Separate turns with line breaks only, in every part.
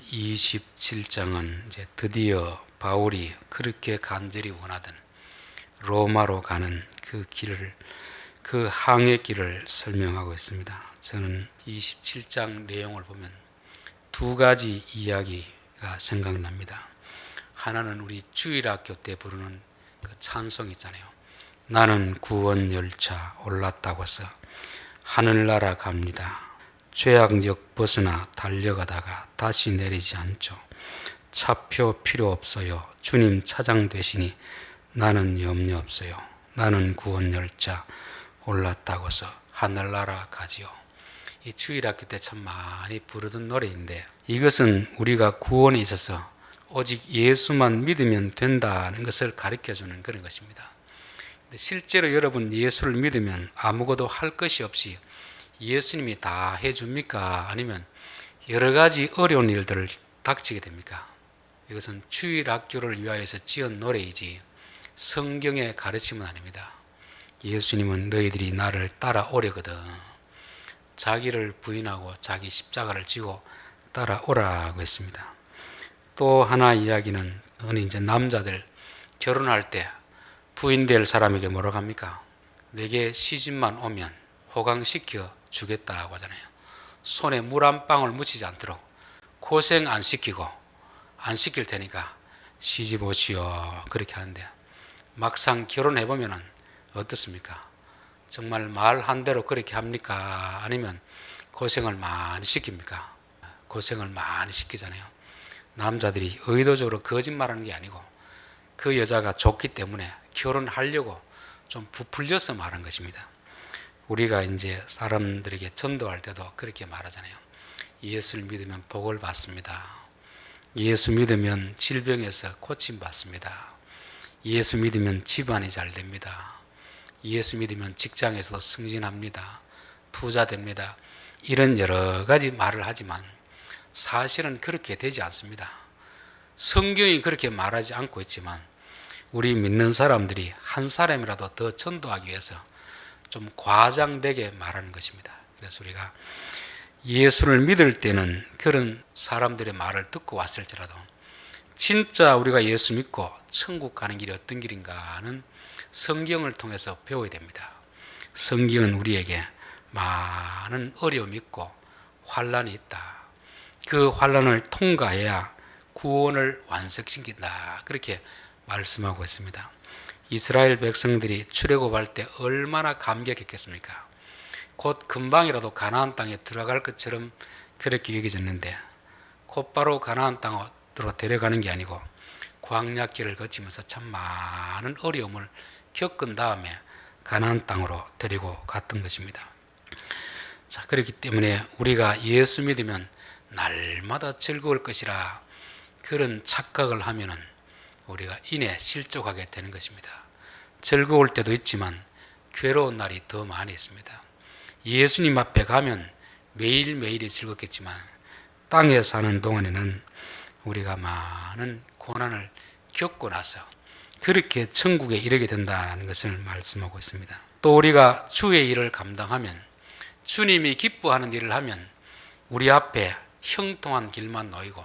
27장은 이제 드디어 바울이 그렇게 간절히 원하던 로마로 가는 그 길을, 그 항해 길을 설명하고 있습니다. 저는 27장 내용을 보면 두 가지 이야기가 생각납니다. 하나는 우리 주일학교 때 부르는 그 찬송 있잖아요. 나는 구원 열차 올랐다고서 하늘나라 갑니다. 죄악역 벗어나 달려가다가 다시 내리지 않죠. 차표 필요 없어요. 주님 차장 되시니 나는 염려 없어요. 나는 구원 열차 올랐다고서 하늘나라 가지요. 이 주일학교 때 참 많이 부르던 노래인데, 이것은 우리가 구원에 있어서 오직 예수만 믿으면 된다는 것을 가르쳐주는 그런 것입니다. 실제로 여러분 예수를 믿으면 아무것도 할 것이 없이 예수님이 다 해줍니까? 아니면 여러 가지 어려운 일들을 닥치게 됩니까? 이것은 주일학교를 위하여서 지은 노래이지 성경의 가르침은 아닙니다. 예수님은 너희들이 나를 따라오려거든 자기를 부인하고 자기 십자가를 지고 따라오라고 했습니다. 또 하나 이야기는 이제 남자들 결혼할 때 부인될 사람에게 뭐라고 합니까? 내게 시집만 오면 호강시켜 주겠다고 하잖아요. 손에 물 한 방울 묻히지 않도록 고생 안 시키고 안 시킬 테니까 시집 오시오 그렇게 하는데, 막상 결혼해보면 어떻습니까? 정말 말 한 대로 그렇게 합니까? 아니면 고생을 많이 시킵니까? 고생을 많이 시키잖아요. 남자들이 의도적으로 거짓말하는 게 아니고 그 여자가 좋기 때문에 결혼하려고 좀 부풀려서 말한 것입니다. 우리가 이제 사람들에게 전도할 때도 그렇게 말하잖아요. 예수를 믿으면 복을 받습니다. 예수 믿으면 질병에서 고침받습니다. 예수 믿으면 집안이 잘 됩니다. 예수 믿으면 직장에서도 승진합니다. 부자 됩니다. 이런 여러 가지 말을 하지만 사실은 그렇게 되지 않습니다. 성경이 그렇게 말하지 않고 있지만 우리 믿는 사람들이 한 사람이라도 더 전도하기 위해서 좀 과장되게 말하는 것입니다. 그래서 우리가 예수를 믿을 때는 그런 사람들의 말을 듣고 왔을지라도 진짜 우리가 예수 믿고 천국 가는 길이 어떤 길인가는 성경을 통해서 배워야 됩니다. 성경은 우리에게 많은 어려움이 있고 환난이 있다. 그 환난을 통과해야 구원을 완성시킨다. 그렇게 말씀하고 있습니다. 이스라엘 백성들이 출애굽할 때 얼마나 감격했겠습니까? 곧 금방이라도 가나안 땅에 들어갈 것처럼 그렇게 여겨졌는데 곧바로 가나안 땅으로 데려가는 게 아니고 광야길을 거치면서 참 많은 어려움을 겪은 다음에 가나안 땅으로 데리고 갔던 것입니다. 자, 그렇기 때문에 우리가 예수 믿으면 날마다 즐거울 것이라 그런 착각을 하면은 우리가 인해 실족하게 되는 것입니다. 즐거울 때도 있지만 괴로운 날이 더 많이 있습니다. 예수님 앞에 가면 매일매일이 즐겁겠지만 땅에 사는 동안에는 우리가 많은 고난을 겪고 나서 그렇게 천국에 이르게 된다는 것을 말씀하고 있습니다. 또 우리가 주의 일을 감당하면, 주님이 기뻐하는 일을 하면 우리 앞에 형통한 길만 놓이고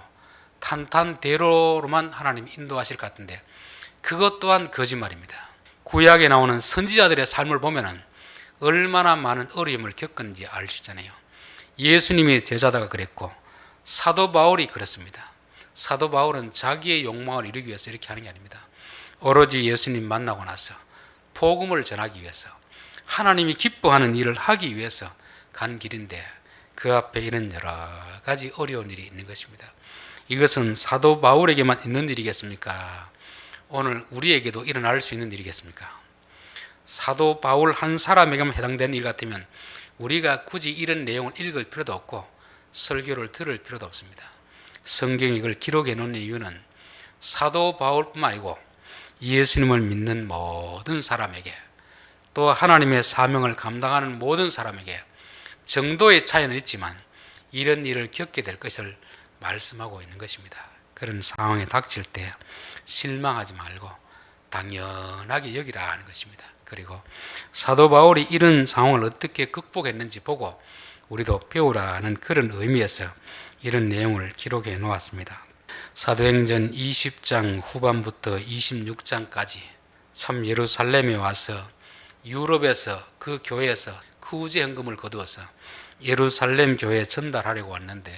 탄탄대로로만 하나님 인도하실 것 같은데 그것 또한 거짓말입니다. 구약에 나오는 선지자들의 삶을 보면 얼마나 많은 어려움을 겪었는지 알 수 있잖아요. 예수님의 제자다가 그랬고 사도 바울이 그렇습니다. 사도 바울은 자기의 욕망을 이루기 위해서 이렇게 하는 게 아닙니다. 오로지 예수님 만나고 나서 복음을 전하기 위해서 하나님이 기뻐하는 일을 하기 위해서 간 길인데 그 앞에 이런 여러 가지 어려운 일이 있는 것입니다. 이것은 사도 바울에게만 있는 일이겠습니까? 오늘 우리에게도 일어날 수 있는 일이겠습니까? 사도 바울 한 사람에게만 해당되는 일 같으면 우리가 굳이 이런 내용을 읽을 필요도 없고 설교를 들을 필요도 없습니다. 성경이 이걸 기록해 놓은 이유는 사도 바울뿐만 아니고 예수님을 믿는 모든 사람에게 또 하나님의 사명을 감당하는 모든 사람에게 정도의 차이는 있지만 이런 일을 겪게 될 것을 말씀하고 있는 것입니다. 그런 상황에 닥칠 때 실망하지 말고 당연하게 여기라는 것입니다. 그리고 사도 바울이 이런 상황을 어떻게 극복했는지 보고 우리도 배우라는 그런 의미에서 이런 내용을 기록해 놓았습니다. 사도행전 20장 후반부터 26장까지 참 예루살렘에 와서 유럽에서 그 교회에서 크우제 헌금을 거두어서 예루살렘 교회에 전달하려고 왔는데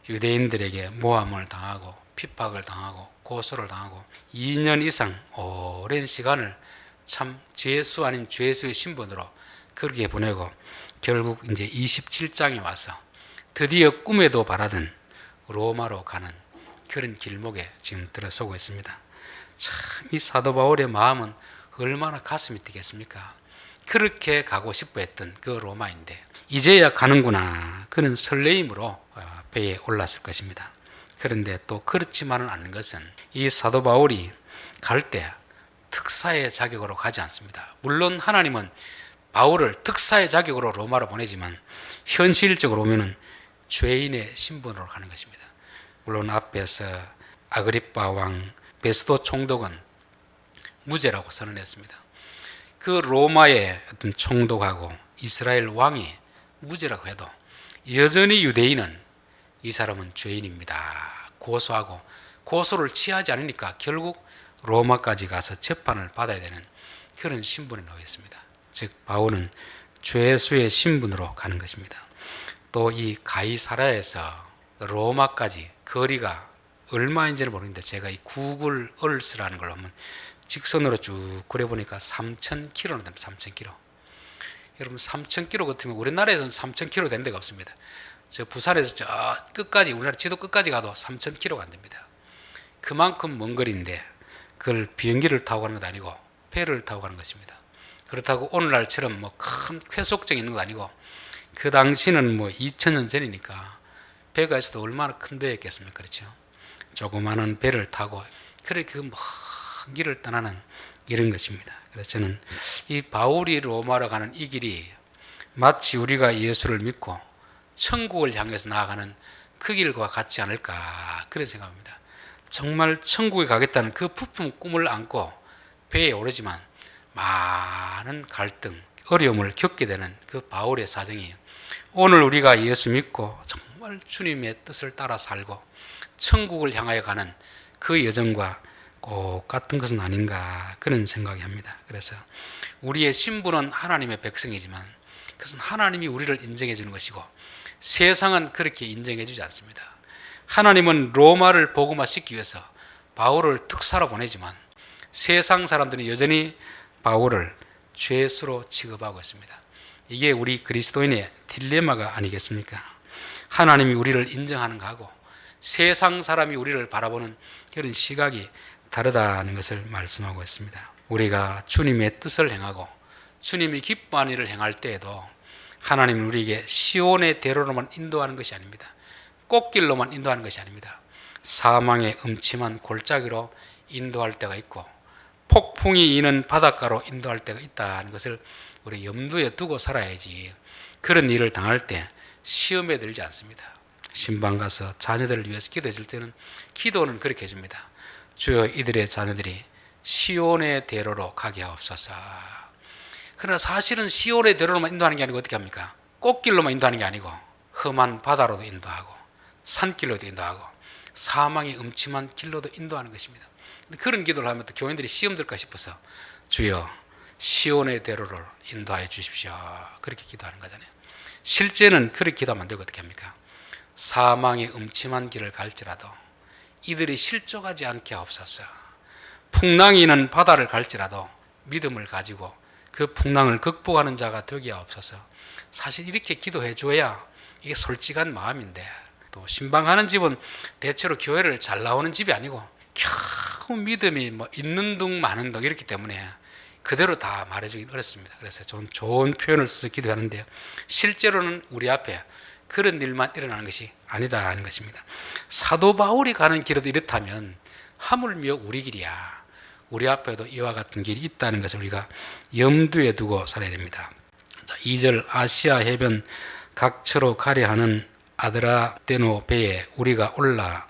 유대인들에게 모함을 당하고 핍박을 당하고 고소를 당하고 2년 이상 오랜 시간을 참 죄수 아닌 죄수의 신분으로 그렇게 보내고 결국 이제 27장에 와서 드디어 꿈에도 바라던 로마로 가는 그런 길목에 지금 들어서고 있습니다. 참 이 사도 바울의 마음은 얼마나 가슴이 뛰겠습니까? 그렇게 가고 싶어 했던 그 로마인데 이제야 가는구나 그런 설레임으로 배에 올랐을 것입니다. 그런데 또 그렇지만은 않은 것은 이 사도 바울이 갈 때 특사의 자격으로 가지 않습니다. 물론 하나님은 바울을 특사의 자격으로 로마로 보내지만 현실적으로 보면은 죄인의 신분으로 가는 것입니다. 물론 앞에서 아그리빠 왕 베스도 총독은 무죄라고 선언했습니다. 그 로마의 어떤 총독하고 이스라엘 왕이 무죄라고 해도 여전히 유대인은 이 사람은 죄인입니다. 고소하고 고소를 취하지 않으니까 결국 로마까지 가서 재판을 받아야 되는 그런 신분에 놓여 있습니다. 즉 바울은 죄수의 신분으로 가는 것입니다. 또 이 가이사랴에서 로마까지 거리가 얼마인지는 모르겠는데 제가 이 구글 얼스라는 걸 한번 직선으로 쭉 그려보니까 3,000km나 됩니다. 3,000km. 여러분 3,000km 같으면 우리나라에서는 3,000km 된 데가 없습니다. 저 부산에서 저 끝까지 우리나라 지도 끝까지 가도 3,000km가 안 됩니다. 그만큼 먼 거리인데 그걸 비행기를 타고 가는 것도 아니고 배를 타고 가는 것입니다. 그렇다고 오늘날처럼 뭐 큰 쾌속정이 있는 것도 아니고 그 당시는 뭐 2000년 전이니까 배가 있어도 얼마나 큰 배였겠습니까? 그렇죠? 조그마한 배를 타고 그렇게 먼 길을 떠나는 이런 것입니다. 그래서 저는 이 바울이 로마로 가는 이 길이 마치 우리가 예수를 믿고 천국을 향해서 나아가는 그 길과 같지 않을까 그런 생각입니다. 정말 천국에 가겠다는 그 부푼 꿈을 안고 배에 오르지만 많은 갈등, 어려움을 겪게 되는 그 바울의 사정이 오늘 우리가 예수 믿고 정말 주님의 뜻을 따라 살고 천국을 향하여 가는 그 여정과 꼭 같은 것은 아닌가 그런 생각이 합니다. 그래서 우리의 신분은 하나님의 백성이지만 그것은 하나님이 우리를 인정해 주는 것이고 세상은 그렇게 인정해 주지 않습니다. 하나님은 로마를 복음화시키기 위해서 바울을 특사로 보내지만 세상 사람들은 여전히 바울을 죄수로 취급하고 있습니다. 이게 우리 그리스도인의 딜레마가 아니겠습니까? 하나님이 우리를 인정하는 것하고 세상 사람이 우리를 바라보는 그런 시각이 다르다는 것을 말씀하고 있습니다. 우리가 주님의 뜻을 행하고 주님이 기뻐하는 일을 행할 때에도 하나님은 우리에게 시온의 대로로만 인도하는 것이 아닙니다. 꽃길로만 인도하는 것이 아닙니다. 사망의 음침한 골짜기로 인도할 때가 있고 폭풍이 이는 바닷가로 인도할 때가 있다는 것을 우리 염두에 두고 살아야지 그런 일을 당할 때 시험에 들지 않습니다. 신방 가서 자녀들을 위해서 기도해 줄 때는 기도는 그렇게 해줍니다. 주여 이들의 자녀들이 시온의 대로로 가게 하옵소서. 그러나 사실은 시온의 대로로만 인도하는 게 아니고 어떻게 합니까? 꽃길로만 인도하는 게 아니고 험한 바다로도 인도하고 산길로도 인도하고 사망의 음침한 길로도 인도하는 것입니다. 그런 기도를 하면 또 교인들이 시험 들까 싶어서 주여 시온의 대로를 인도하여 주십시오 그렇게 기도하는 거잖아요. 실제는 그렇게 기도하면 안 되고 어떻게 합니까? 사망의 음침한 길을 갈지라도 이들이 실족하지 않게 하옵소서. 풍랑이 있는 바다를 갈지라도 믿음을 가지고 그 풍랑을 극복하는 자가 되게 하옵소서. 사실 이렇게 기도해 줘야 이게 솔직한 마음인데 또 신방하는 집은 대체로 교회를 잘 나오는 집이 아니고 겨우 믿음이 뭐 있는 둥 마는 둥 이렇기 때문에 그대로 다 말해주긴 어렵습니다. 그래서 좀 좋은 표현을 써서 기도하는데 실제로는 우리 앞에 그런 일만 일어나는 것이 아니다 하는 것입니다. 사도 바울이 가는 길에도 이렇다면 하물며 우리 길이야. 우리 앞에도 이와 같은 길이 있다는 것을 우리가 염두에 두고 살아야 됩니다. 자, 2절 아시아 해변 각처로 가려 하는 아드라데노 배에 우리가 올라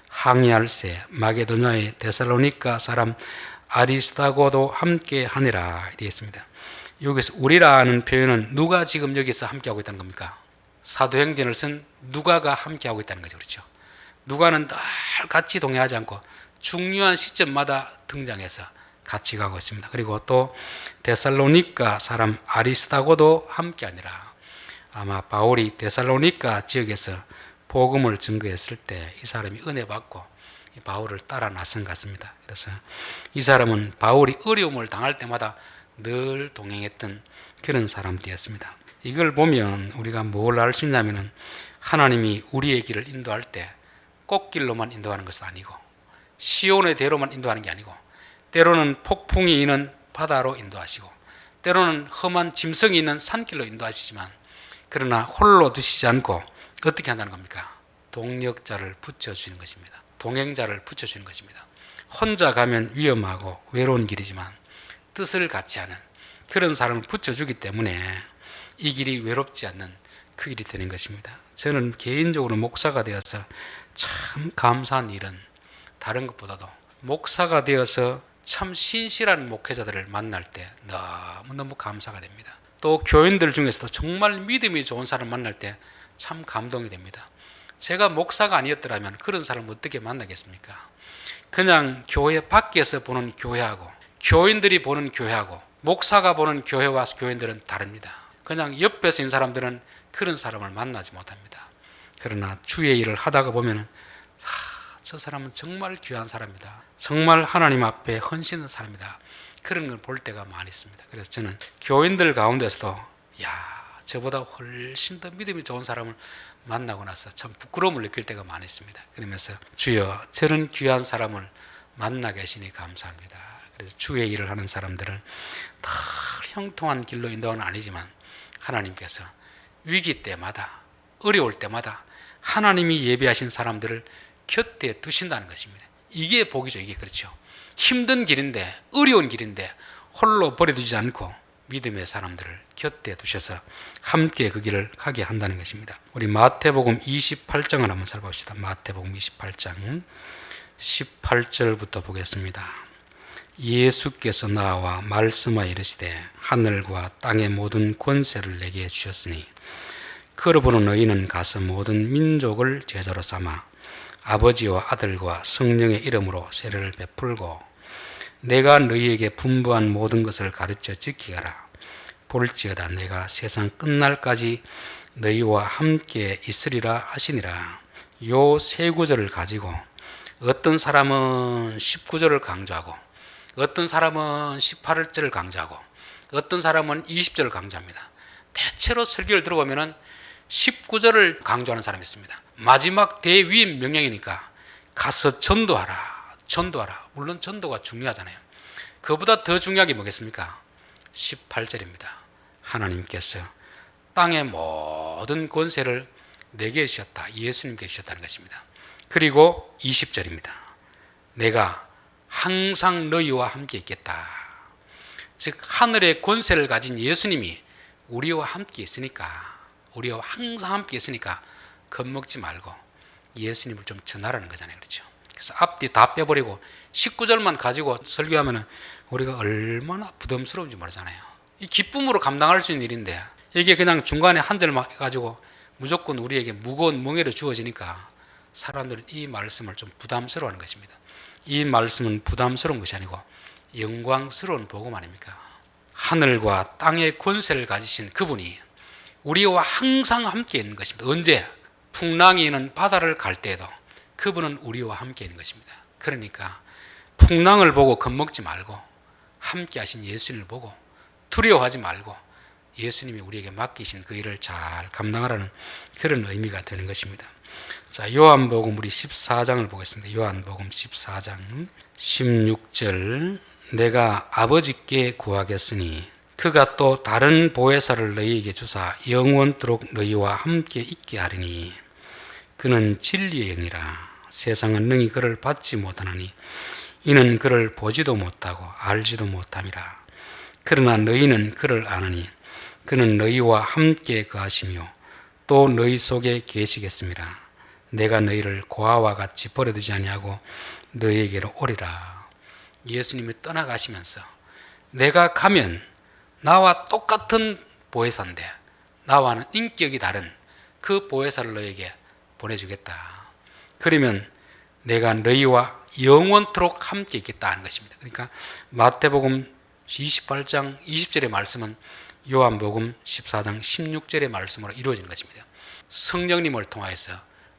항해할세 마게도냐의 데살로니가 사람 아리스타고도 함께 하니라 되어 있습니다. 여기서 우리라는 표현은 누가 지금 여기서 함께 하고 있다는 겁니까? 사도행전을 쓴 누가가 함께하고 있다는 거죠. 그렇죠? 누가는 늘 같이 동행하지 않고 중요한 시점마다 등장해서 같이 가고 있습니다. 그리고 또 데살로니가 사람 아리스다고도 함께하니라. 아마 바울이 데살로니가 지역에서 복음을 증거했을 때 이 사람이 은혜 받고 바울을 따라 나선 것 같습니다. 그래서 이 사람은 바울이 어려움을 당할 때마다 늘 동행했던 그런 사람들이었습니다. 이걸 보면 우리가 뭘 알 수 있냐면 하나님이 우리의 길을 인도할 때 꽃길로만 인도하는 것은 아니고 시온의 대로만 인도하는 게 아니고 때로는 폭풍이 있는 바다로 인도하시고 때로는 험한 짐승이 있는 산길로 인도하시지만 그러나 홀로 두시지 않고 어떻게 한다는 겁니까? 동력자를 붙여주는 것입니다. 동행자를 붙여주는 것입니다. 혼자 가면 위험하고 외로운 길이지만 뜻을 같이 하는 그런 사람을 붙여주기 때문에 이 길이 외롭지 않는 그 길이 되는 것입니다. 저는 개인적으로 목사가 되어서 참 감사한 일은 다른 것보다도 목사가 되어서 참 신실한 목회자들을 만날 때 너무너무 감사가 됩니다. 또 교인들 중에서도 정말 믿음이 좋은 사람 만날 때 참 감동이 됩니다. 제가 목사가 아니었더라면 그런 사람을 어떻게 만나겠습니까? 그냥 교회 밖에서 보는 교회하고 교인들이 보는 교회하고 목사가 보는 교회와 교인들은 다릅니다. 그냥 옆에서 있는 사람들은 그런 사람을 만나지 못합니다. 그러나 주의 일을 하다가 보면 저 사람은 정말 귀한 사람이다. 정말 하나님 앞에 헌신한 사람이다. 그런 걸 볼 때가 많이 있습니다. 그래서 저는 교인들 가운데서도 저보다 훨씬 더 믿음이 좋은 사람을 만나고 나서 참 부끄러움을 느낄 때가 많이 있습니다. 그러면서 주여 저런 귀한 사람을 만나 계시니 감사합니다. 그래서 주의 일을 하는 사람들을 다 형통한 길로 인도하는 아니지만 하나님께서 위기 때마다 어려울 때마다 하나님이 예비하신 사람들을 곁에 두신다는 것입니다. 이게 복이죠. 이게 그렇죠. 힘든 길인데 어려운 길인데 홀로 버려두지 않고 믿음의 사람들을 곁에 두셔서 함께 그 길을 가게 한다는 것입니다. 우리 마태복음 28장을 한번 살펴봅시다. 마태복음 28장 18절부터 보겠습니다. 예수께서 나와 말씀하여 이르시되 하늘과 땅의 모든 권세를 내게 주셨으니 그러므로 너희는 가서 모든 민족을 제자로 삼아 아버지와 아들과 성령의 이름으로 세례를 베풀고 내가 너희에게 분부한 모든 것을 가르쳐 지키게 하라. 볼지어다 내가 세상 끝날까지 너희와 함께 있으리라 하시니라. 요 세 구절을 가지고 어떤 사람은 19절을 강조하고 어떤 사람은 18절을 강조하고 어떤 사람은 20절을 강조합니다. 대체로 설교를 들어보면 19절을 강조하는 사람이 있습니다. 마지막 대위임 명령이니까 가서 전도하라. 전도하라. 물론 전도가 중요하잖아요. 그보다 더 중요한 게 뭐겠습니까? 18절입니다. 하나님께서 땅의 모든 권세를 내게 주셨다. 예수님께 주셨다는 것입니다. 그리고 20절입니다. 내가 항상 너희와 함께 있겠다. 즉 하늘의 권세를 가진 예수님이 우리와 함께 있으니까 우리와 항상 함께 있으니까 겁먹지 말고 예수님을 좀 전하라는 거잖아요. 그렇죠? 그래서 앞뒤 다 빼버리고 19절만 가지고 설교하면 우리가 얼마나 부담스러운지 모르잖아요. 이 기쁨으로 감당할 수 있는 일인데 이게 그냥 중간에 한 절만 가지고 무조건 우리에게 무거운 멍에로 주어지니까 사람들은 이 말씀을 좀 부담스러워하는 것입니다. 이 말씀은 부담스러운 것이 아니고 영광스러운 복음 아닙니까? 하늘과 땅의 권세를 가지신 그분이 우리와 항상 함께 있는 것입니다. 언제? 풍랑이 있는 바다를 갈 때에도 그분은 우리와 함께 있는 것입니다. 그러니까 풍랑을 보고 겁먹지 말고 함께 하신 예수님을 보고 두려워하지 말고 예수님이 우리에게 맡기신 그 일을 잘 감당하라는 그런 의미가 되는 것입니다. 자, 요한복음 우리 14장을 보겠습니다. 요한복음 14장 16절 내가 아버지께 구하겠으니 그가 또 다른 보혜사를 너희에게 주사 영원토록 너희와 함께 있게 하리니 그는 진리의 영이라 세상은 능히 그를 받지 못하나니 이는 그를 보지도 못하고 알지도 못함이라. 그러나 너희는 그를 아느니 그는 너희와 함께 거하시며 또 너희 속에 계시겠습니다. 내가 너희를 고아와 같이 버려두지 아니하고 너희에게로 오리라. 예수님이 떠나가시면서 내가 가면 나와 똑같은 보혜사인데 나와는 인격이 다른 그 보혜사를 너에게 보내주겠다. 그러면 내가 너희와 영원토록 함께 있겠다 하는 것입니다. 그러니까 마태복음 28장 20절의 말씀은 요한복음 14장 16절의 말씀으로 이루어지는 것입니다. 성령님을 통하여서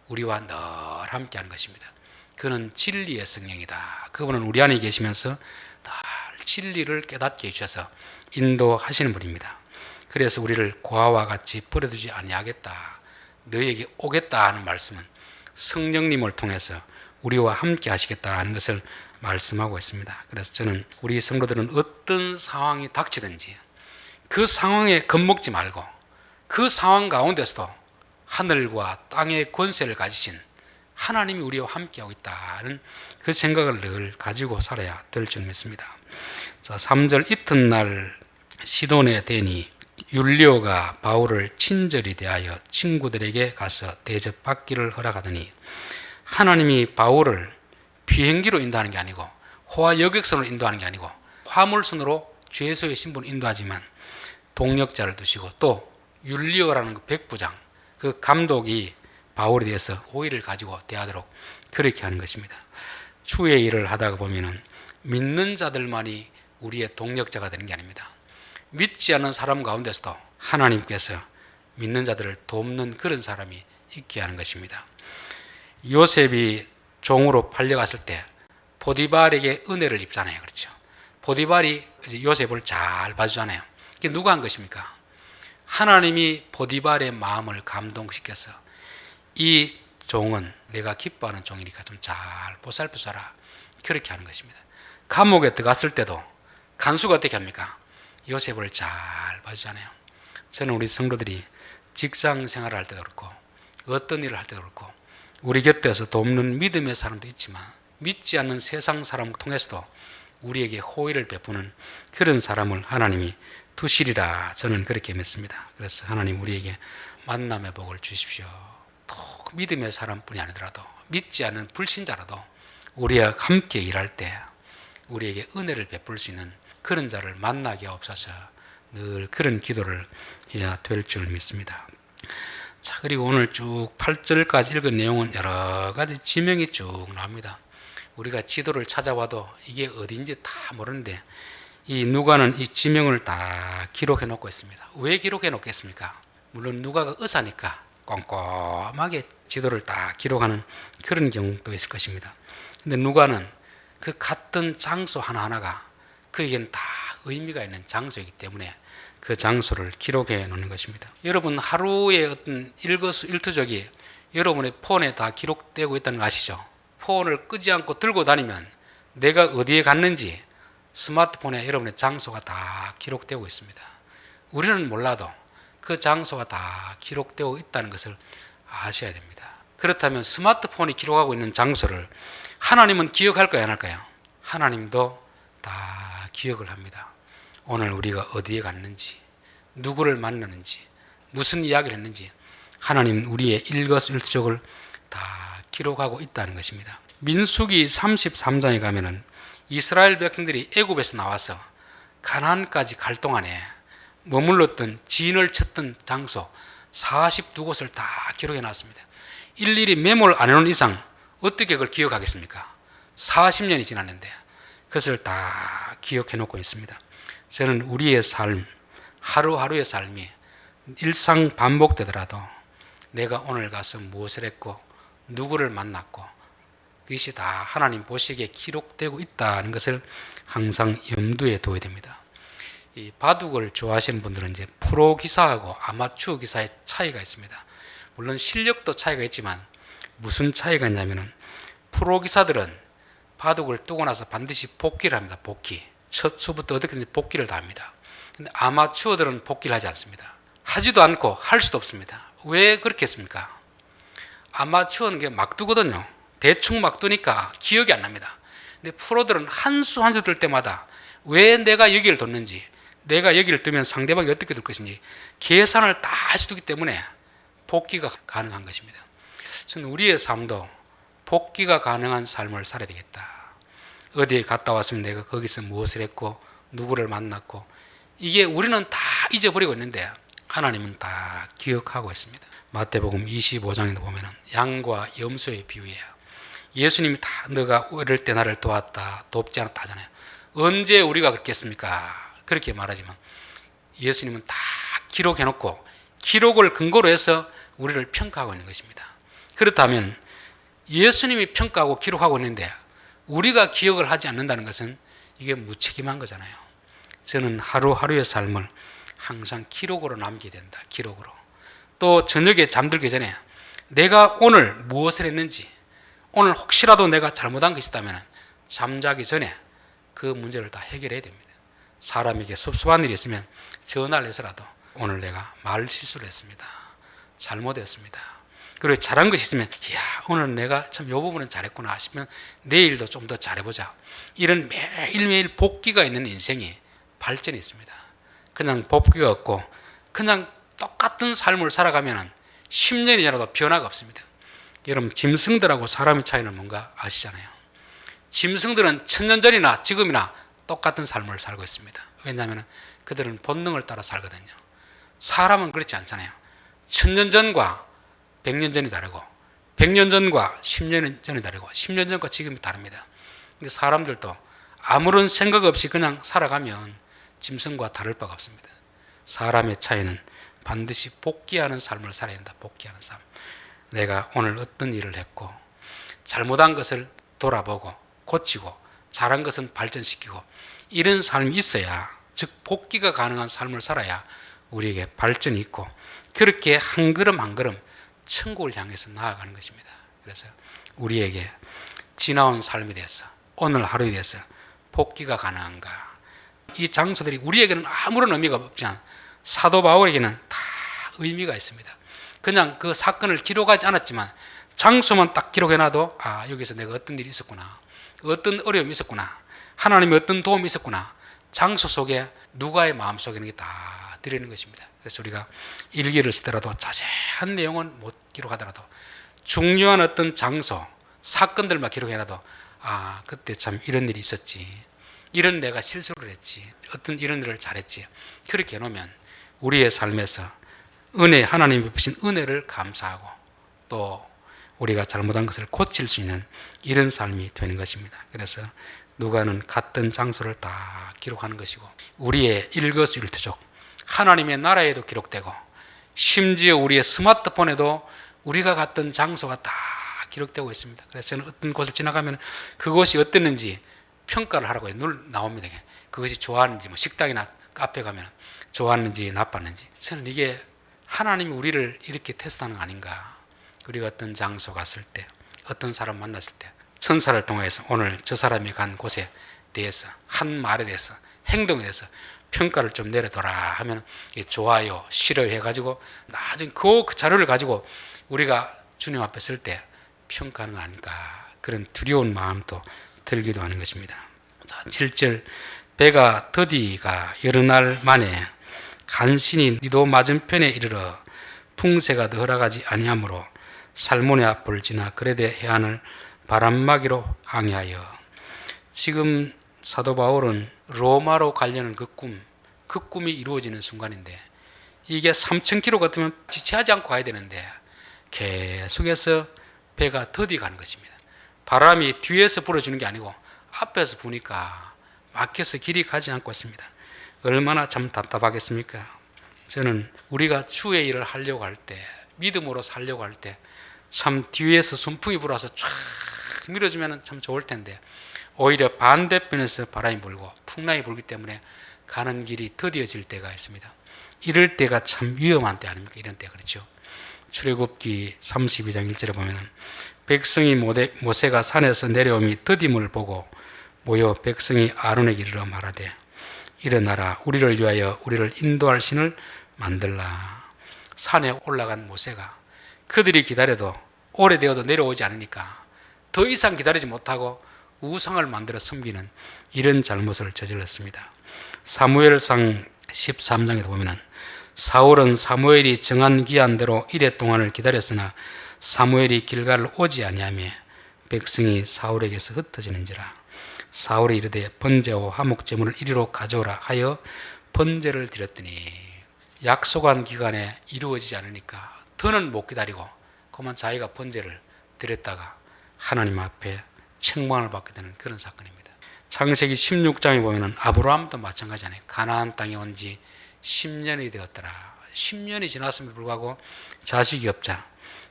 우리와 늘 함께 하는 것입니다. 그는 진리의 성령이다. 그분은 우리 안에 계시면서 늘 진리를 깨닫게 해주셔서 인도하시는 분입니다. 그래서 우리를 고아와 같이 버려두지 아니하겠다, 너희에게 오겠다 하는 말씀은 성령님을 통해서 우리와 함께 하시겠다 하는 것을 말씀하고 있습니다. 그래서 저는 우리 성도들은 어떤 상황이 닥치든지 그 상황에 겁먹지 말고 그 상황 가운데서도 하늘과 땅의 권세를 가지신 하나님이 우리와 함께하고 있다는 그 생각을 늘 가지고 살아야 될 줄 믿습니다. 자, 3절 이튿날 시돈에 대니 율리오가 바울을 친절히 대하여 친구들에게 가서 대접받기를 허락하더니, 하나님이 바울을 비행기로 인도하는 게 아니고 호화 여객선으로 인도하는 게 아니고 화물선으로 죄수의 신분을 인도하지만 동역자를 두시고 또 율리오라는 그 백부장, 그 감독이 바울에 대해서 호의를 가지고 대하도록 그렇게 하는 것입니다. 주의 일을 하다가 보면은 믿는 자들만이 우리의 동역자가 되는 게 아닙니다. 믿지 않는 사람 가운데서도 하나님께서 믿는 자들을 돕는 그런 사람이 있게 하는 것입니다. 요셉이 종으로 팔려갔을 때 보디발에게 은혜를 입잖아요. 그렇죠? 보디발이 요셉을 잘 봐주잖아요. 이게 누가 한 것입니까? 하나님이 보디발의 마음을 감동시켜서 이 종은 내가 기뻐하는 종이니까 좀 잘 보살펴줘라, 그렇게 하는 것입니다. 감옥에 들어갔을 때도 간수가 어떻게 합니까? 요셉을 잘 봐주잖아요. 저는 우리 성도들이 직장 생활을 할 때도 그렇고 어떤 일을 할 때도 그렇고 우리 곁에서 돕는 믿음의 사람도 있지만 믿지 않는 세상 사람을 통해서도 우리에게 호의를 베푸는 그런 사람을 하나님이 두시리라, 저는 그렇게 믿습니다. 그래서 하나님 우리에게 만남의 복을 주십시오. 또 믿음의 사람뿐이 아니더라도 믿지 않는 불신자라도 우리와 함께 일할 때 우리에게 은혜를 베풀 수 있는 그런 자를 만나게 하옵소서. 늘 그런 기도를 해야 될 줄 믿습니다. 자, 그리고 오늘 쭉 8절까지 읽은 내용은 여러 가지 지명이 쭉 나옵니다. 우리가 지도를 찾아봐도 이게 어딘지 다 모르는데 이 누가는 이 지명을 다 기록해 놓고 있습니다. 왜 기록해 놓겠습니까? 물론 누가가 의사니까 꼼꼼하게 지도를 다 기록하는 그런 경우도 있을 것입니다. 근데 누가는 그 같은 장소 하나하나가 그에게는 다 의미가 있는 장소이기 때문에 그 장소를 기록해 놓는 것입니다. 여러분 하루의 어떤 일거수일투족이 여러분의 폰에 다 기록되고 있다는 거 아시죠? 폰을 끄지 않고 들고 다니면 내가 어디에 갔는지 스마트폰에 여러분의 장소가 다 기록되고 있습니다. 우리는 몰라도 그 장소가 다 기록되고 있다는 것을 아셔야 됩니다. 그렇다면 스마트폰이 기록하고 있는 장소를 하나님은 기억할까요, 안 할까요? 하나님도 다 기억을 합니다. 오늘 우리가 어디에 갔는지, 누구를 만나는지, 무슨 이야기를 했는지 하나님은 우리의 일거수일투족을 다 기록하고 있다는 것입니다. 민수기 33장에 가면은 이스라엘 백성들이 애굽에서 나와서 가나안까지 갈 동안에 머물렀던 진을 쳤던 장소 42곳을 다 기록해 놨습니다. 일일이 메모를 안 해놓은 이상 어떻게 그걸 기억하겠습니까? 40년이 지났는데 그것을 다 기억해 놓고 있습니다. 저는 우리의 삶, 하루하루의 삶이 일상 반복되더라도 내가 오늘 가서 무엇을 했고 누구를 만났고 그것이 다 하나님 보시기에 기록되고 있다는 것을 항상 염두에 둬야 됩니다. 이 바둑을 좋아하시는 분들은 이제 프로 기사하고 아마추어 기사의 차이가 있습니다. 물론 실력도 차이가 있지만 무슨 차이가 있냐면은 프로 기사들은 바둑을 뜨고 나서 반드시 복기를 합니다. 복기. 첫 수부터 어떻게든지 복기를 다 합니다. 근데 아마추어들은 복기를 하지 않습니다. 하지도 않고 할 수도 없습니다. 왜 그렇게 했습니까? 아마추어는 막 두거든요. 대충 막 두니까 기억이 안 납니다. 근데 프로들은 한 수 한 수 들 때마다 왜 내가 여기를 뒀는지, 내가 여기를 두면 상대방이 어떻게 둘 것인지 계산을 다 해서 두기 때문에 복기가 가능한 것입니다. 저는 우리의 삶도 복기가 가능한 삶을 살아야 되겠다. 어디에 갔다 왔으면 내가 거기서 무엇을 했고 누구를 만났고, 이게 우리는 다 잊어버리고 있는데 하나님은 다 기억하고 있습니다. 마태복음 25장에 보면은 양과 염소의 비유예요. 예수님이 다 너가 어릴 때 나를 도왔다, 돕지 않았다 하잖아요. 언제 우리가 그렇게 했습니까? 그렇게 말하지만 예수님은 다 기록해놓고 기록을 근거로 해서 우리를 평가하고 있는 것입니다. 그렇다면 예수님이 평가하고 기록하고 있는데 우리가 기억을 하지 않는다는 것은 이게 무책임한 거잖아요. 저는 하루하루의 삶을 항상 기록으로 남겨야 된다. 기록으로. 또 저녁에 잠들기 전에 내가 오늘 무엇을 했는지, 오늘 혹시라도 내가 잘못한 것이 있다면 잠자기 전에 그 문제를 다 해결해야 됩니다. 사람에게 섭섭한 일이 있으면 전화를 해서라도 오늘 내가 말 실수를 했습니다. 잘못했습니다. 그리고 잘한 것이 있으면 이야 오늘 내가 참 이 부분은 잘했구나 싶으면 내일도 좀 더 잘해보자. 이런 매일매일 복기가 있는 인생이 발전이 있습니다. 그냥 복기가 없고 그냥 똑같은 삶을 살아가면 10년이 지나도 변화가 없습니다. 여러분 짐승들하고 사람의 차이는 뭔가 아시잖아요. 짐승들은 1000년 전이나 지금이나 똑같은 삶을 살고 있습니다. 왜냐하면 그들은 본능을 따라 살거든요. 사람은 그렇지 않잖아요. 1000년 전과 100년 전이 다르고 100년 전과 10년 전이 다르고 10년 전과 지금이 다릅니다. 근데 사람들도 아무런 생각 없이 그냥 살아가면 짐승과 다를 바가 없습니다. 사람의 차이는 반드시 복귀하는 삶을 살아야 한다. 복귀하는 삶. 내가 오늘 어떤 일을 했고 잘못한 것을 돌아보고 고치고 잘한 것은 발전시키고 이런 삶이 있어야, 즉 복귀가 가능한 삶을 살아야 우리에게 발전이 있고 그렇게 한 걸음 한 걸음 천국을 향해서 나아가는 것입니다. 그래서 우리에게 지나온 삶에 대해서 오늘 하루에 대해서 복귀가 가능한가? 이 장소들이 우리에게는 아무런 의미가 없지만 사도 바울에게는 다 의미가 있습니다. 그냥 그 사건을 기록하지 않았지만 장소만 딱 기록해놔도 아 여기서 내가 어떤 일이 있었구나, 어떤 어려움이 있었구나, 하나님의 어떤 도움이 있었구나. 장소 속에 누가의 마음속에 있는 게 다 들어있는 것입니다. 그래서 우리가 일기를 쓰더라도 자세한 내용은 못 기록하더라도 중요한 어떤 장소, 사건들만 기록해놔도 아 그때 참 이런 일이 있었지, 이런 내가 실수를 했지, 어떤 이런 일을 잘했지. 그렇게 해놓으면 우리의 삶에서 은혜, 하나님이 베푸신 은혜를 감사하고 또 우리가 잘못한 것을 고칠 수 있는 이런 삶이 되는 것입니다. 그래서 누가는 갔던 장소를 다 기록하는 것이고 우리의 일거수일투족 하나님의 나라에도 기록되고 심지어 우리의 스마트폰에도 우리가 갔던 장소가 다 기록되고 있습니다. 그래서 저는 어떤 곳을 지나가면 그곳이 어땠는지 평가를 하라고 해요. 늘 나옵니다. 그것이 좋았는지, 뭐 식당이나 카페 가면 좋았는지 나빴는지. 저는 이게 하나님이 우리를 이렇게 테스트하는 거 아닌가. 우리가 어떤 장소 갔을 때, 어떤 사람 만났을 때 천사를 통해서 오늘 저 사람이 간 곳에 대해서, 한 말에 대해서, 행동에 대해서 평가를 좀 내려둬라 하면 좋아요, 싫어요 해가지고 나중에 그 자료를 가지고 우리가 주님 앞에 쓸 때 평가하는 거 아닐까, 그런 두려운 마음도 들기도 하는 것입니다. 자, 7절 배가 더디가 여러 날 만에 간신히 니도 맞은편에 이르러 풍세가 더 허락하지 아니하므로 살몬의 앞을 지나 그레데 해안을 바람막이로 항해하여. 지금 사도 바울은 로마로 가려는 그 꿈이 이루어지는 순간인데 이게 3000km 같으면 지체하지 않고 가야 되는데 계속해서 배가 더디 가는 것입니다. 바람이 뒤에서 불어주는 게 아니고 앞에서 부니까 막혀서 길이 가지 않고 있습니다. 얼마나 참 답답하겠습니까? 저는 우리가 주의 일을 하려고 할 때, 믿음으로 살려고 할 때 참 뒤에서 순풍이 불어서 쫙 밀어주면 참 좋을 텐데 오히려 반대편에서 바람이 불고 풍랑이 불기 때문에 가는 길이 더디어질 때가 있습니다. 이럴 때가 참 위험한 때 아닙니까? 이런 때 그렇죠. 출애굽기 32장 1절에 보면 백성이 모세가 산에서 내려오미 더딤을 보고 모여 백성이 아론에게 이르러 말하되 일어나라 우리를 위하여 우리를 인도할 신을 만들라. 산에 올라간 모세가 그들이 기다려도 오래되어도 내려오지 않으니까 더 이상 기다리지 못하고 우상을 만들어 섬기는 이런 잘못을 저질렀습니다. 사무엘상 13장에도 보면 사울은 사무엘이 정한 기한대로 이레 동안을 기다렸으나 사무엘이 길갈을 오지 아니하며 백성이 사울에게서 흩어지는지라. 사울이 이르되 번제와 화목제물을 이리로 가져오라 하여 번제를 드렸더니 약속한 기간에 이루어지지 않으니까 더는 못 기다리고 그만 자기가 번제를 드렸다가 하나님 앞에 책망을 받게 되는 그런 사건입니다. 창세기 16장에 보면은 아브라함도 마찬가지잖아요. 가나안 땅에 온 지 10년이 되었더라. 10년이 지났음에도 불구하고 자식이 없자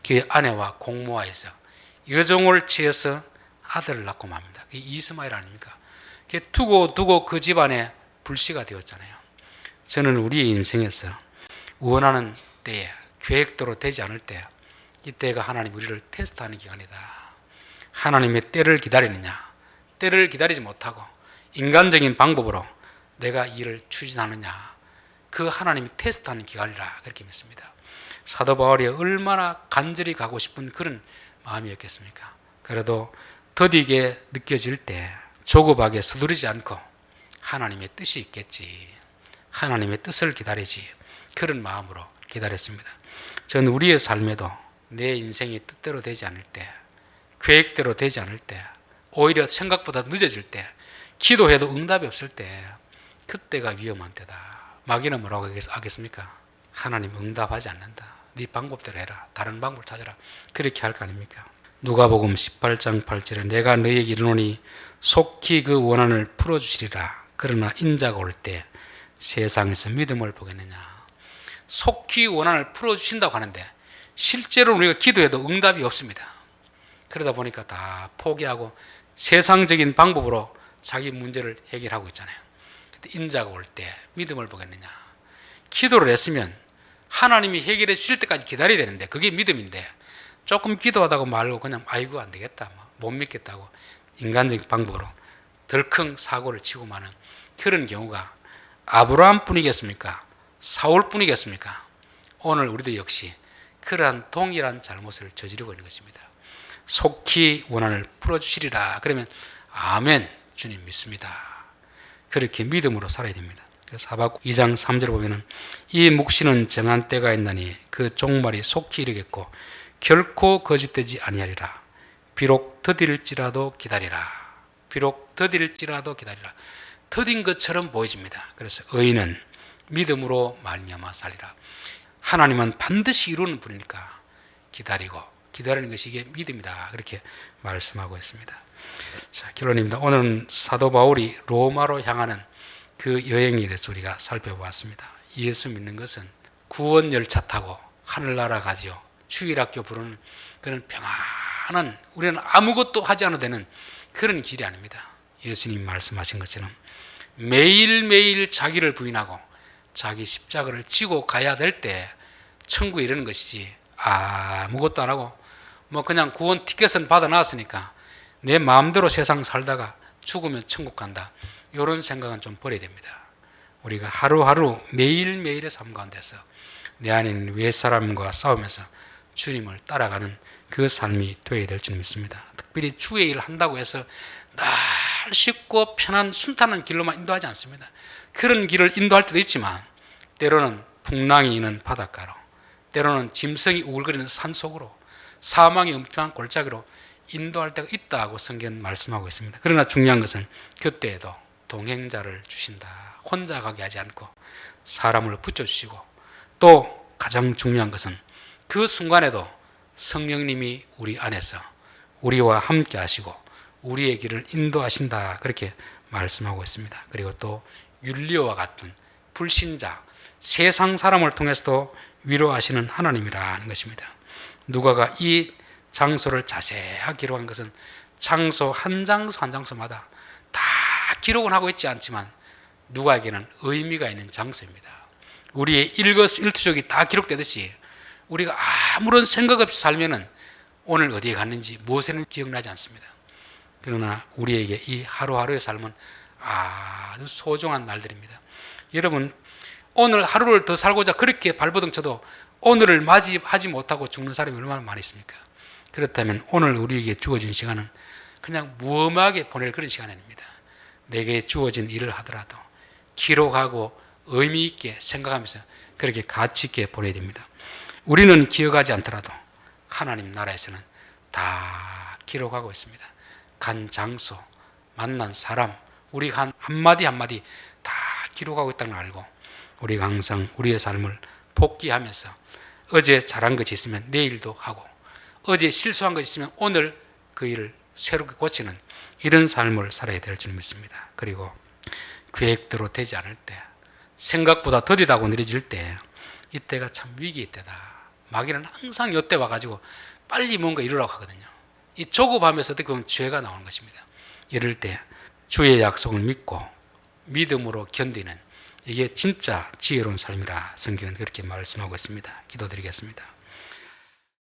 그 아내와 공모하여서 여종을 취해서 아들을 낳고 맙니다. 그게 이스마엘 아닙니까? 그게 두고 그 집안에 불씨가 되었잖아요. 저는 우리의 인생에서 원하는 때에 계획대로 되지 않을 때 이때가 하나님 우리를 테스트하는 기간이다. 하나님의 때를 기다리느냐, 때를 기다리지 못하고 인간적인 방법으로 내가 일을 추진하느냐, 그 하나님이 테스트하는 기간이라 그렇게 믿습니다. 사도 바울이 얼마나 간절히 가고 싶은 그런 마음이었겠습니까? 그래도 더디게 느껴질 때 조급하게 서두르지 않고 하나님의 뜻이 있겠지, 하나님의 뜻을 기다리지, 그런 마음으로 기다렸습니다. 저는 우리의 삶에도 내 인생이 뜻대로 되지 않을 때, 계획대로 되지 않을 때, 오히려 생각보다 늦어질 때, 기도해도 응답이 없을 때, 그때가 위험한 때다. 마귀는 뭐라고 하겠습니까? 하나님 응답하지 않는다. 네 방법대로 해라. 다른 방법을 찾아라. 그렇게 할 거 아닙니까? 누가복음 18장 8절에 내가 너희에게 이르노니 속히 그 원한을 풀어주시리라. 그러나 인자가 올 때 세상에서 믿음을 보겠느냐. 속히 원한을 풀어주신다고 하는데 실제로 우리가 기도해도 응답이 없습니다. 그러다 보니까 다 포기하고 세상적인 방법으로 자기 문제를 해결하고 있잖아요. 인자가 올 때 믿음을 보겠느냐. 기도를 했으면 하나님이 해결해 주실 때까지 기다려야 되는데 그게 믿음인데 조금 기도하다고 말고 그냥 아이고 안 되겠다, 못 믿겠다고 인간적인 방법으로 덜컹 사고를 치고 마는 그런 경우가 아브라함 뿐이겠습니까? 사울 뿐이겠습니까? 오늘 우리도 역시 그러한 동일한 잘못을 저지르고 있는 것입니다. 속히 원한을 풀어주시리라. 그러면 아멘, 주님 믿습니다. 그렇게 믿음으로 살아야 됩니다. 그래서 하박국 2장 3절을 보면은 이 묵시는 정한 때가 있나니 그 종말이 속히 이르겠고 결코 거짓되지 아니하리라. 비록 더딜지라도 기다리라. 비록 더딜지라도 기다리라. 더딘 것처럼 보여집니다. 그래서 의인은 믿음으로 말미암아 살리라. 하나님은 반드시 이루는 분이니까 기다리고 기다리는 것이 이게 믿음이다. 그렇게 말씀하고 있습니다. 자, 결론입니다. 오늘은 사도 바울이 로마로 향하는 그 여행에 대해서 우리가 살펴보았습니다. 예수 믿는 것은 구원 열차 타고 하늘나라 가지요. 주일학교 부르는 그런 평안한, 우리는 아무것도 하지 않아도 되는 그런 길이 아닙니다. 예수님 말씀하신 것처럼 매일매일 자기를 부인하고 자기 십자가를 지고 가야 될 때 천국에 이르는 것이지, 아무것도 안 하고 뭐 그냥 구원 티켓은 받아 놨으니까 내 마음대로 세상 살다가 죽으면 천국 간다, 이런 생각은 좀 버려야 됩니다. 우리가 하루하루 매일매일의 삶 가운데서 내 안에 있는 외사람과 싸우면서 주님을 따라가는 그 삶이 되어야 될 줄 믿습니다. 특별히 주의 일을 한다고 해서 날 쉽고 편한 순탄한 길로만 인도하지 않습니다. 그런 길을 인도할 때도 있지만 때로는 풍랑이 있는 바닷가로, 때로는 짐승이 우글거리는 산속으로, 사망이 엄청난 골짜기로 인도할 때가 있다고 성경 말씀하고 있습니다. 그러나 중요한 것은 그때에도 동행자를 주신다. 혼자 가게 하지 않고 사람을 붙여주시고, 또 가장 중요한 것은 그 순간에도 성령님이 우리 안에서 우리와 함께 하시고 우리의 길을 인도하신다. 그렇게 말씀하고 있습니다. 그리고 또 율리오와 같은 불신자, 세상 사람을 통해서도 위로하시는 하나님이라는 것입니다. 누가가 이 장소를 자세하게 기록한 것은 장소 한 장소 한 장소마다 다 기록은 하고 있지 않지만 누가에게는 의미가 있는 장소입니다. 우리의 일거수일투족이 다 기록되듯이 우리가 아무런 생각 없이 살면은 오늘 어디에 갔는지 무엇에는 기억나지 않습니다. 그러나 우리에게 이 하루하루의 삶은 아주 소중한 날들입니다. 여러분, 오늘 하루를 더 살고자 그렇게 발버둥 쳐도 오늘을 맞이하지 못하고 죽는 사람이 얼마나 많이 있습니까? 그렇다면 오늘 우리에게 주어진 시간은 그냥 무엄하게 보낼 그런 시간이 아닙니다. 내게 주어진 일을 하더라도 기록하고 의미 있게 생각하면서 그렇게 가치 있게 보내야 됩니다. 우리는 기억하지 않더라도 하나님 나라에서는 다 기록하고 있습니다. 간 장소, 만난 사람, 우리가 한 한마디 한마디 다 기록하고 있다는 걸 알고 우리가 항상 우리의 삶을 복귀하면서 어제 잘한 것이 있으면 내일도 하고, 어제 실수한 것이 있으면 오늘 그 일을 새롭게 고치는 이런 삶을 살아야 될 줄 믿습니다. 그리고 계획대로 되지 않을 때, 생각보다 더디다고 느껴질 때, 이때가 참 위기의 때다. 마귀는 항상 이때 와가지고 빨리 뭔가 이루라고 하거든요. 이 조급하면서 어떻게 보면 죄가 나오는 것입니다. 이럴 때 주의 약속을 믿고 믿음으로 견디는, 이게 진짜 지혜로운 삶이라 성경은 그렇게 말씀하고 있습니다. 기도드리겠습니다.